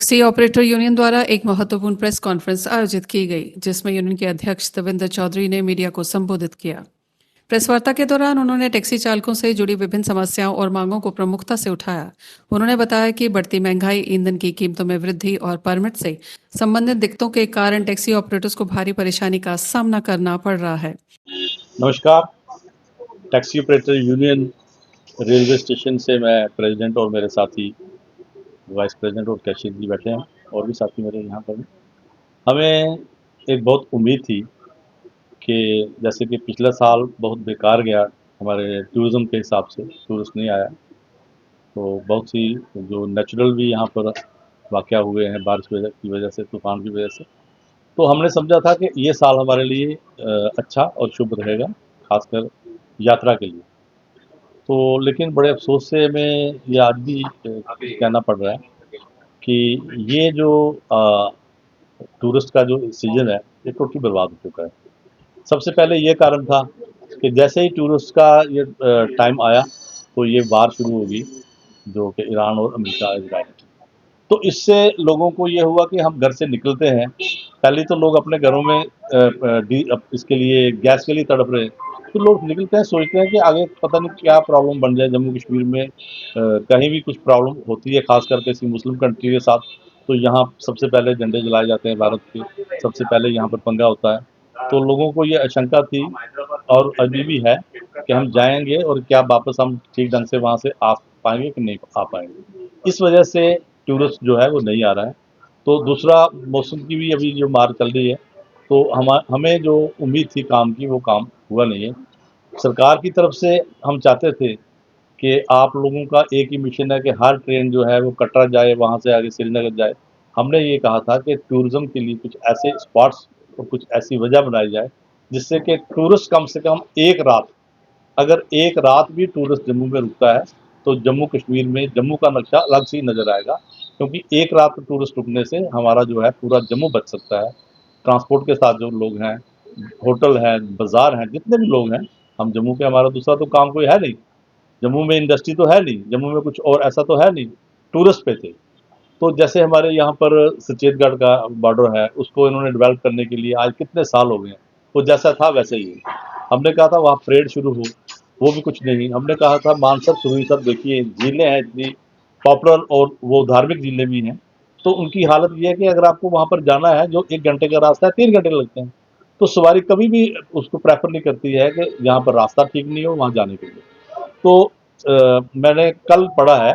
Taxi operator union द्वारा एक महत्वपूर्ण प्रेस कॉन्फ्रेंस आयोजित की गई, जिसमें यूनियन के अध्यक्ष देवेंद्र चौधरी ने मीडिया को संबोधित किया। प्रेस वार्ता के दौरान उन्होंने टैक्सी चालकों से जुड़ी विभिन्न समस्याओं और मांगों को प्रमुखता से उठाया। उन्होंने बताया कि बढ़ती महंगाई, ईंधन की कीमतों में वृद्धि और परमिट से संबंधित दिक्कतों के कारण टैक्सी ऑपरेटर्स को भारी परेशानी का सामना करना पड़ रहा है। नमस्कार। Taxi operator union railway station से मैं प्रेसिडेंट और मेरे साथी वाइस प्रेसिडेंट और कैशियर जी बैठे हैं और भी साथी मेरे यहाँ पर। हमें एक बहुत उम्मीद थी कि जैसे कि पिछला साल बहुत बेकार गया हमारे टूरिज़्म के हिसाब से, टूरिस्ट नहीं आया, तो बहुत सी जो नेचुरल भी यहाँ पर वाक़या हुए हैं बारिश की वजह से, तूफ़ान की वजह से, तो हमने समझा था कि ये साल हमारे लिए अच्छा और शुभ रहेगा, खासकर यात्रा के लिए। तो लेकिन बड़े अफ़सोस से हमें ये आज भी कहना पड़ रहा है कि ये जो टूरिस्ट का जो सीज़न है, ये टोटली बर्बाद हो चुका है। सबसे पहले ये कारण था कि जैसे ही टूरिस्ट का ये टाइम आया, तो ये वार शुरू होगी, जो कि ईरान और अमेरिका इज़राइल की। तो इससे लोगों को ये हुआ कि हम घर से निकलते हैं, पहले तो लोग अपने घरों में इसके लिए गैस के लिए तड़प रहे हैं, तो लोग निकलते हैं सोचते हैं कि आगे पता नहीं क्या प्रॉब्लम बन जाए जम्मू कश्मीर में, कहीं भी कुछ प्रॉब्लम होती है, खास करके किसी मुस्लिम कंट्री के साथ, तो यहाँ सबसे पहले झंडे जलाए जाते हैं भारत के, सबसे पहले यहाँ पर पंगा होता है। तो लोगों को ये आशंका थी और अभी भी है कि हम जाएंगे और क्या वापस हम ठीक ढंग से वहाँ से आ पाएंगे कि नहीं आ पाएंगे। इस वजह से टूरिस्ट जो है वो नहीं आ रहा है। तो दूसरा, मौसम की भी अभी जो मार चल रही है, तो हमें जो उम्मीद थी काम की, वो काम हुआ नहीं है। सरकार की तरफ से हम चाहते थे कि आप लोगों का एक ही मिशन है कि हर ट्रेन जो है वो कटरा जाए, वहाँ से आगे श्रीनगर जाए। हमने ये कहा था कि टूरिज़्म के लिए कुछ ऐसे स्पॉट्स और कुछ ऐसी वजह बनाई जाए जिससे कि टूरिस्ट कम से कम एक रात, अगर एक रात भी टूरिस्ट जम्मू में रुकता है तो जम्मू कश्मीर में जम्मू का नक्शा अलग से ही नज़र आएगा, क्योंकि एक रात टूरिस्ट रुकने से हमारा जो है पूरा जम्मू बच सकता है। ट्रांसपोर्ट के साथ जो लोग हैं, होटल हैं, बाज़ार हैं, जितने भी लोग हैं, हम जम्मू के, हमारा दूसरा तो काम कोई है नहीं, जम्मू में इंडस्ट्री तो है नहीं, जम्मू में कुछ और ऐसा तो है नहीं, टूरिस्ट पे थे। तो जैसे हमारे यहाँ पर सचेतगढ़ का बॉर्डर है, उसको इन्होंने डेवलप करने के लिए आज कितने साल हो गए हैं, वो जैसा था वैसे ही है। हमने कहा था वहाँ परेड शुरू हो, वो भी कुछ नहीं। हमने कहा था मानसर सुरही, सब देखिए झीलें हैं इतनी पॉपुलर और वो धार्मिक झीलें भी हैं, तो उनकी हालत ये है कि अगर आपको वहाँ पर जाना है, जो 1 घंटे का रास्ता है 3 घंटे लगते हैं, तो सवारी कभी भी उसको प्रेफर नहीं करती है कि यहाँ पर रास्ता ठीक नहीं हो वहाँ जाने के लिए। तो मैंने कल पढ़ा है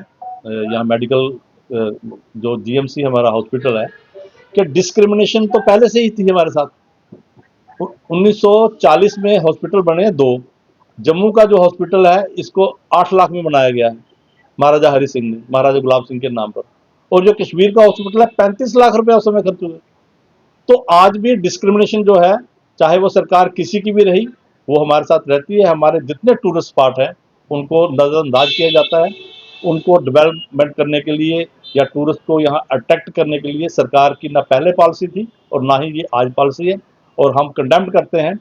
यहाँ मेडिकल जो जीएमसी हमारा हॉस्पिटल है, कि डिस्क्रिमिनेशन तो पहले से ही थी हमारे साथ। 1940 में हॉस्पिटल बने 2, जम्मू का जो हॉस्पिटल है इसको 8 लाख में बनाया गया है महाराजा हरि सिंह ने, महाराजा गुलाब सिंह के नाम पर, और जो कश्मीर का हॉस्पिटल है 35 लाख रुपए उस समय खर्च हुए। तो आज भी डिस्क्रिमिनेशन जो है, चाहे वो सरकार किसी की भी रही, वो हमारे साथ रहती है। हमारे जितने टूरिस्ट स्पॉट हैं उनको नज़रअंदाज किया जाता है। उनको डेवलपमेंट करने के लिए या टूरिस्ट को यहाँ अट्रैक्ट करने के लिए सरकार की ना पहले पॉलिसी थी और ना ही ये आज पॉलिसी है। और हम कंडेम करते हैं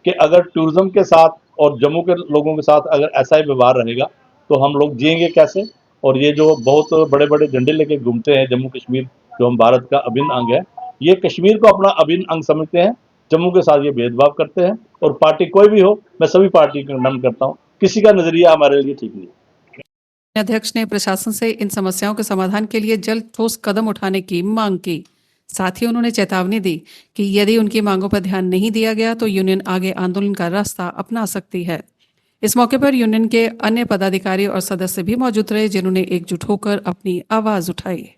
कि अगर टूरिज़्म के साथ और जम्मू के लोगों के साथ अगर ऐसा ही व्यवहार रहेगा तो हम लोग जिएंगे कैसे। और ये जो बहुत बड़े बड़े झंडे लेके घूमते हैं जम्मू कश्मीर, जो हम भारत का अभिन्न अंग है, ये कश्मीर को अपना अभिन्न अंग समझते हैं, जम्मू के साथ ये भेदभाव करते हैं। और पार्टी कोई भी हो, मैं सभी पार्टी का कंडेम करता हूँ, किसी का नज़रिया हमारे लिए ठीक नहीं है। अध्यक्ष ने प्रशासन से इन समस्याओं के समाधान के लिए जल्द ठोस कदम उठाने की मांग की। साथ ही उन्होंने चेतावनी दी कि यदि उनकी मांगों पर ध्यान नहीं दिया गया तो यूनियन आगे आंदोलन का रास्ता अपना सकती है। इस मौके पर यूनियन के अन्य पदाधिकारी और सदस्य भी मौजूद रहे, जिन्होंने एकजुट होकर अपनी आवाज उठाई।